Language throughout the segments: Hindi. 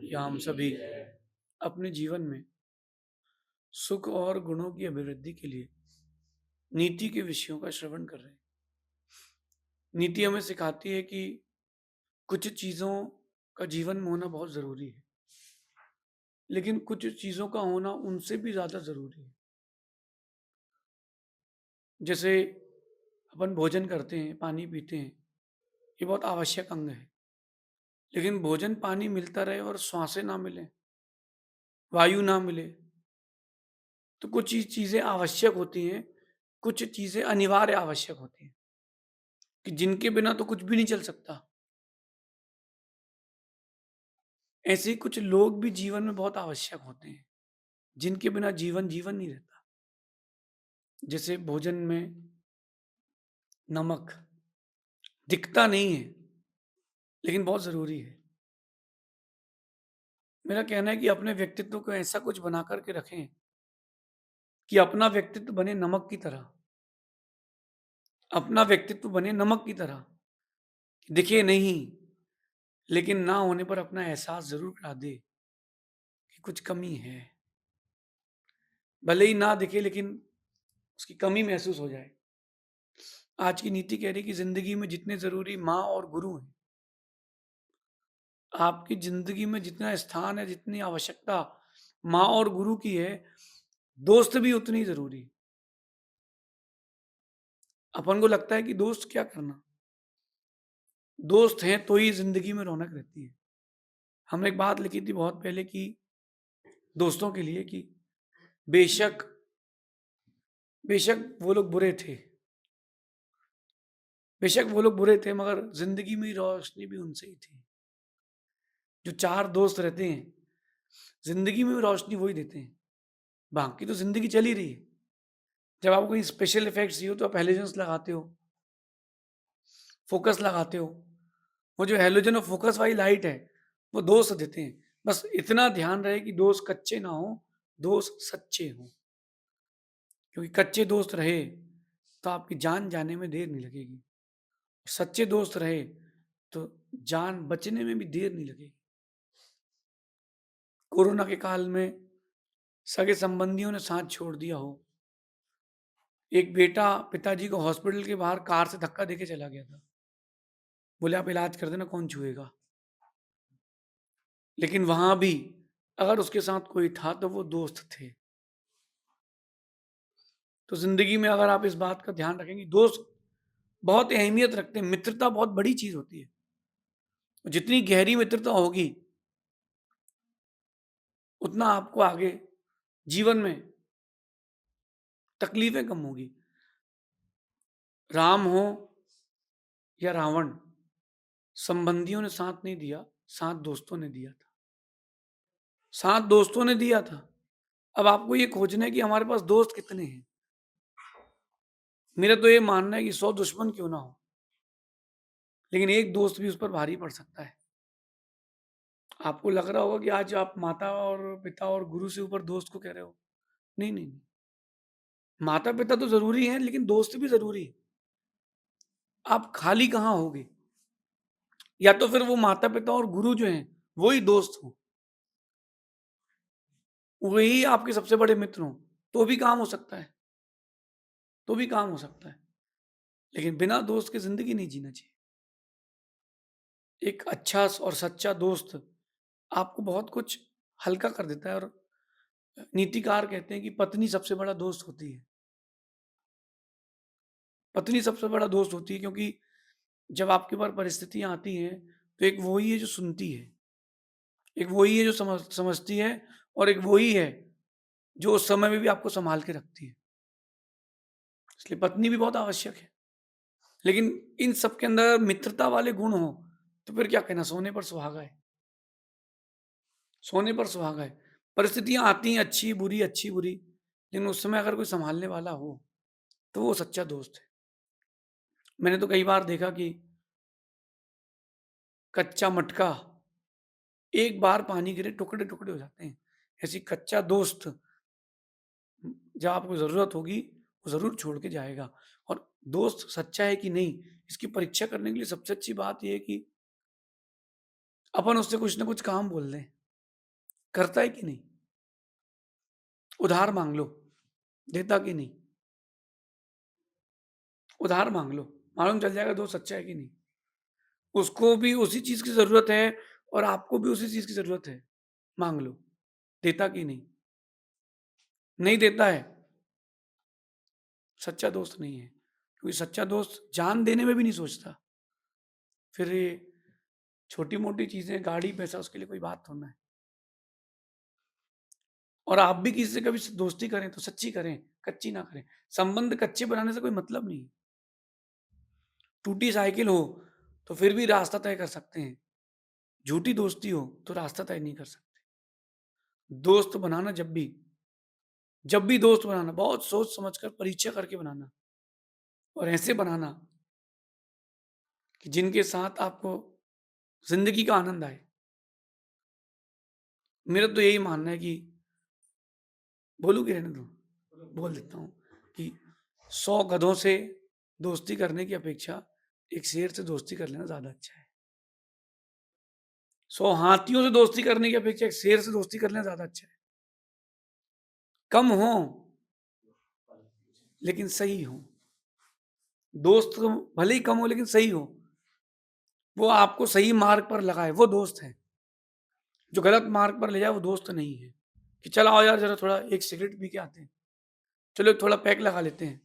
या हम सभी अपने जीवन में सुख और गुणों की अभिवृद्धि के लिए नीति के विषयों का श्रवण कर रहे हैं। नीति हमें सिखाती है कि कुछ चीज़ों का जीवन में होना बहुत ज़रूरी है, लेकिन कुछ चीज़ों का होना उनसे भी ज़्यादा ज़रूरी है। जैसे अपन भोजन करते हैं, पानी पीते हैं, ये बहुत आवश्यक अंग है। लेकिन भोजन पानी मिलता रहे और श्वासें ना मिलें, वायु ना मिले, तो कुछ चीज़ें आवश्यक होती हैं, कुछ चीज़ें अनिवार्य आवश्यक होती हैं, कि जिनके बिना तो कुछ भी नहीं चल सकता। ऐसे ही कुछ लोग भी जीवन में बहुत आवश्यक होते हैं, जिनके बिना जीवन जीवन नहीं रहता। जैसे भोजन में नमक दिखता नहीं है, लेकिन बहुत ज़रूरी है। मेरा कहना है कि अपने व्यक्तित्व को ऐसा कुछ बना कर के रखें कि अपना व्यक्तित्व बने नमक की तरह, अपना व्यक्तित्व बने नमक की तरह, दिखे नहीं, लेकिन ना होने पर अपना एहसास ज़रूर करा दे कि कुछ कमी है। भले ही ना दिखे, लेकिन उसकी कमी महसूस हो जाए। आज की नीति कह रही है कि ज़िंदगी में जितने ज़रूरी माँ और गुरु हैं, आपकी ज़िंदगी में जितना स्थान है, जितनी आवश्यकता माँ और गुरु की है, दोस्त भी उतनी ज़रूरी है। अपन को लगता है कि दोस्त क्या करना? दोस्त हैं तो ही ज़िंदगी में रौनक रहती है। हमने एक बात लिखी थी बहुत पहले कि दोस्तों के लिए कि बेशक बेशक वो लोग बुरे थे, बेशक वो लोग बुरे थे, मगर ज़िंदगी में रोशनी भी उनसे ही थी। जो 4 दोस्त रहते हैं, ज़िंदगी में भी रोशनी वो ही देते हैं। बाकी तो ज़िंदगी चल ही रही है। जब आपको कोई स्पेशल इफ़ेक्ट्स चाहिए हो तो आप हैलोजेंस लगाते हो, फ़ोकस लगाते हो। वो जो हैलोजन और फ़ोकस वाली लाइट है, वो दोस्त देते हैं। बस इतना ध्यान रहे कि दोस्त कच्चे ना हों, दोस्त सच्चे हों। क्योंकि कच्चे दोस्त रहे, तो आपकी जान जाने में देर नहीं लगेगी। सच्चे दोस्त रहे, तो जान बचने में भी देर नहीं लगेगी। कोरोना के काल में सगे संबंधियों ने साथ छोड़ दिया हो। एक बेटा पिताजी को हॉस्पिटल के बाहर कार से धक्का देके चला गया था। बोले आप इलाज कर देना, कौन छुएगा? लेकिन वहाँ भी अगर उसके साथ कोई था तो वो दोस्त थे। तो ज़िंदगी में अगर आप इस बात का ध्यान रखेंगे, दोस्त बहुत अहमियत रखते हैं, मित्रता बहुत बड़ी चीज़ होती है। जितनी गहरी मित्रता होगी, उतना आपको आगे जीवन में तकलीफ़ें कम होगी। राम हो या रावण, संबंधियों ने साथ नहीं दिया, साथ दोस्तों ने दिया था। साथ दोस्तों ने दिया था। अब आपको ये खोजना है कि हमारे पास दोस्त कितने हैं। मेरा तो ये मानना है कि 100 दुश्मन क्यों ना हो, लेकिन एक दोस्त भी उस पर भारी पड़ सकता है। आपको लग रहा होगा कि आज आप माता और पिता और गुरु से ऊपर दोस्त को कह रहे हो। नहीं, नहीं, नहीं। माता-पिता तो ज़रूरी हैं, लेकिन दोस्त भी ज़रूरी है। आप खाली कहाँ होगे? या तो फिर वो माता-पिता और गुरु जो हैं, वो ही दोस्त हों, वही आपके सबसे बड़े मित्र हों, तो भी काम हो सकता है, तो भी काम हो सकता है। लेकिन बिना दोस्त के ज़िंदगी नहीं जीना चाहिए। एक अच्छा और सच्चा दोस्त आपको बहुत कुछ हल्का कर देता है और नीतिकार कहते हैं कि पत्नी सबसे बड़ा दोस्त होती है। पत्नी सबसे बड़ा दोस्त होती है क्योंकि जब आपके ऊपर परिस्थितियाँ आती हैं, तो एक वो ही है जो सुनती है, एक वो ही है जो समझती है और एक वो ही है जो उस समय में भी आपको सँभाल के रखती है। इसलिए पत्नी भी बहुत आवश्यक है। लेकिन इन सब के अंदर मित्रता वाले गुण हों, तो फिर क्या कहना, सोने पर सुहागा है। सोने पर सुहागा है। परिस्थितियाँ आती हैं अच्छी बुरी, लेकिन उस समय अगर कोई सँभालने वाला हो, तो वो सच्चा दोस्त है। मैंने तो कई बार देखा कि कच्चा मटका, एक बार पानी गिरे टुकड़े-टुकड़े हो जाते हैं। ऐसे ही कच्चा दोस्त जब आपको ज़रूरत होगी, वो ज़रूर छोड़ के जाएगा। और दोस्त सच्चा है कि नहीं, इसकी परीक्षा करने के लिए सबसे अच्छी बात ये है कि अपन उससे कुछ ना कुछ काम बोल दें, करता है कि नहीं? उधार माँग लो, देता कि नहीं? उधार माँग लो, मालूम चल जाएगा दोस्त सच्चा है कि नहीं। उसको भी उसी चीज़ की ज़रूरत है और आपको भी उसी चीज़ की ज़रूरत है, माँग लो, देता कि नहीं? नहीं देता है, सच्चा दोस्त नहीं है, क्योंकि सच्चा दोस्त जान देने में भी नहीं सोचता। फिर ये छोटी-मोटी चीज़ें, गाड़ी, पैसा उसके लिए कोई बात थोड़ी ना है। और आप भी किसी से कभी दोस्ती करें तो सच्ची करें, कच्ची ना करें। संबंध कच्चे बनाने से कोई मतलब नहीं है। टूटी साइकिल हो, तो फिर भी रास्ता तय कर सकते हैं। झूठी दोस्ती हो, तो रास्ता तय नहीं कर सकते। दोस्त बनाना जब भी दोस्त बनाना, बहुत सोच समझ कर, परीक्षा करके बनाना और ऐसे बनाना कि जिनके साथ आपको ज़िंदगी का आनंद आए। मेरा तो यही मानना है कि बोलूँ कि रहने दूँ? बोल देता हूँ कि 100 गधों से दोस्ती करने की अपेक्षा एक शेर से दोस्ती कर लेना ज़्यादा अच्छा है। 100 हाथियों से दोस्ती करने की अपेक्षा एक शेर से दोस्ती कर लेना ज़्यादा अच्छा है। कम हों, लेकिन सही हों। दोस्त भले ही कम हो लेकिन सही हो। वो आपको सही मार्ग पर लगाए, वो दोस्त है। जो गलत मार्ग पर ले जाए वो दोस्त नहीं है। कि चल आओ यार ज़रा थोड़ा एक सिगरेट पी के आते हैं। चलो एक थोड़ा पैक लगा लेते हैं।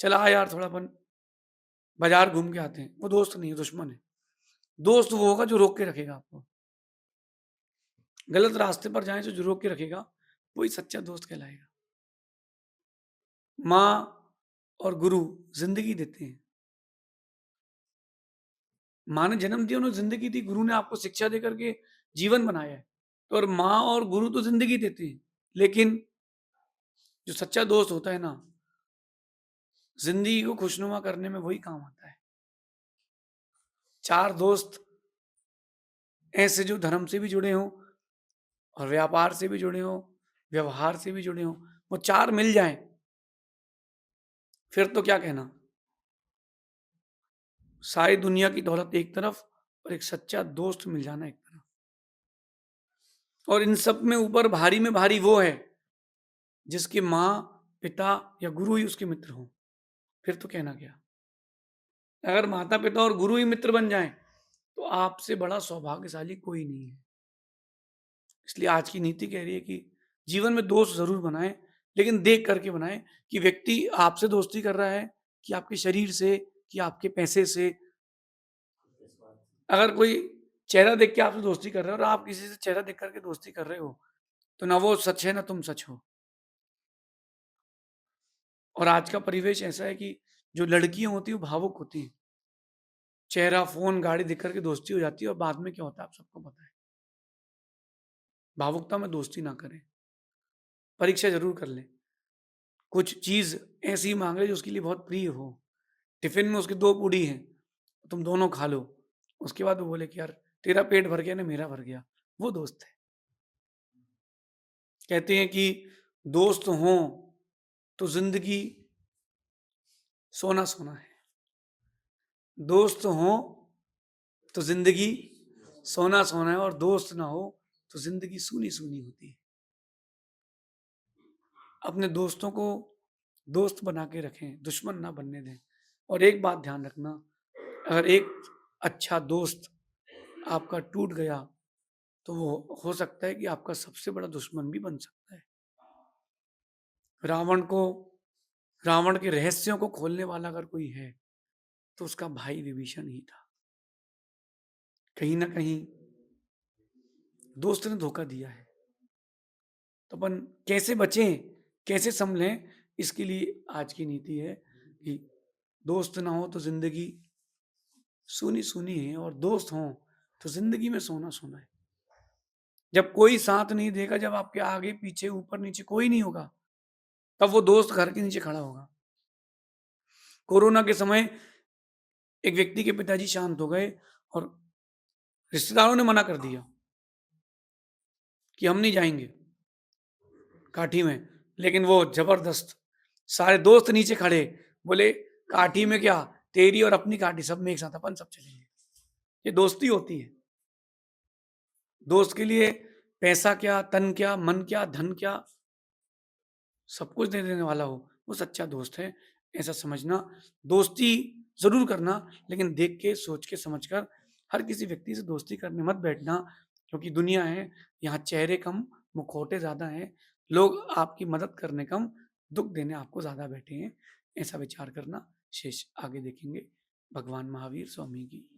चल आ यार थोड़ा अपन बाज़ार घूम के आते हैं। वो दोस्त नहीं है, दुश्मन है। दोस्त वो होगा जो रोक के रखेगा आपको। गलत रास्ते पर जाएँ तो जो रोक के रखेगा, वही सच्चा दोस्त कहलाएगा। माँ और गुरु ज़िंदगी देते हैं। माँ ने जन्म दिया, उन्होंने ज़िंदगी दी, गुरु ने आपको शिक्षा दे कर के जीवन बनाया है। तो और माँ और गुरु तो ज़िंदगी देते हैं, लेकिन जो सच्चा दोस्त होता है ना, ज़िंदगी को खुशनुमा करने में वही काम आता है। 4 दोस्त ऐसे जो धर्म से भी जुड़े हों और व्यापार से भी जुड़े हों, व्यवहार से भी जुड़े हों, वो 4 मिल जाएँ, फिर तो क्या कहना। सारी दुनिया की दौलत एक तरफ और एक सच्चा दोस्त मिल जाना एक तरफ। और इन सब में भारी वो है, जिसकी माँ, पिता या गुरु ही उसके मित्र हों, फिर तो कहना क्या। अगर माता-पिता और गुरु ही मित्र बन जाएँ, तो आपसे बड़ा सौभाग्यशाली कोई नहीं है। इसलिए आज की नीति कह रही है कि जीवन में दोस्त ज़रूर बनाएँ, लेकिन देख कर के बनाएँ कि व्यक्ति आपसे दोस्ती कर रहा है, कि आपके शरीर से, कि आपके पैसे से। अगर कोई चेहरा देख के आपसे दोस्ती कर रहा है और आप किसी से चेहरा देख कर के दोस्ती कर रहे हो, तो ना वो सच है, ना तुम सच हो। और आज का परिवेश ऐसा है कि जो लड़कियाँ होती हैं, वो भावुक होती हैं। चेहरा, फ़ोन, गाड़ी देख कर के दोस्ती हो जाती है और बाद में क्या होता है आप सबको पता है। भावुकता में दोस्ती ना करें, परीक्षा ज़रूर कर लें। कुछ चीज़ ऐसी माँग ले जो उसके लिए बहुत प्रिय हो। टिफ़िन में उसकी 2 पूड़ी हैं, तुम दोनों खा लो। उसके बाद वो बोले कि यार तेरा पेट भर गया ना मेरा भर गया, वो दोस्त है। कहते हैं कि दोस्त हों तो ज़िंदगी सोना-सोना है। दोस्त हों तो ज़िंदगी सोना-सोना है और दोस्त ना हो तो ज़िंदगी सूनी-सूनी होती है। अपने दोस्तों को दोस्त बना के रखें, दुश्मन ना बनने दें। और एक बात ध्यान रखना, अगर एक अच्छा दोस्त आपका टूट गया, तो वो हो सकता है कि आपका सबसे बड़ा दुश्मन भी बन सकता है। रावण को रावण के रहस्यों को खोलने वाला अगर कोई है, तो उसका भाई विभीषण ही था। कहीं न कहीं दोस्त ने धोखा दिया है। तो अपन कैसे बचें, कैसे सँभलें, इसके लिए आज की नीति है कि दोस्त ना हो तो ज़िंदगी सूनी-सूनी है और दोस्त हों तो ज़िंदगी में सोना-सोना है। जब कोई साथ नहीं देगा, जब आपके आगे, पीछे, ऊपर-नीचे कोई नहीं होगा, तब वो दोस्त घर के नीचे खड़ा होगा। कोरोना के समय एक व्यक्ति के पिताजी शांत हो गए और रिश्तेदारों ने मना कर दिया कि हम नहीं जाएँगे काठी में। लेकिन वो ज़बरदस्त सारे दोस्त नीचे खड़े, बोले काठी में क्या, तेरी और अपनी काठी सब में एक साथ अपन सब चलेंगे। ये दोस्ती होती है। दोस्त के लिए पैसा क्या, तन क्या, मन क्या, धन क्या, सब कुछ दे देने वाला हो, वो सच्चा दोस्त है, ऐसा समझना। दोस्ती ज़रूर करना, लेकिन देख के, सोच के, समझ कर, हर किसी व्यक्ति से दोस्ती करने मत बैठना, क्योंकि दुनिया है, यहाँ चेहरे कम, मुखौटे ज़्यादा हैं। लोग आपकी मदद करने कम, दुःख देने आपको ज़्यादा बैठे हैं। ऐसा विचार करना, शेष आगे देखेंगे। भगवान महावीर स्वामी की।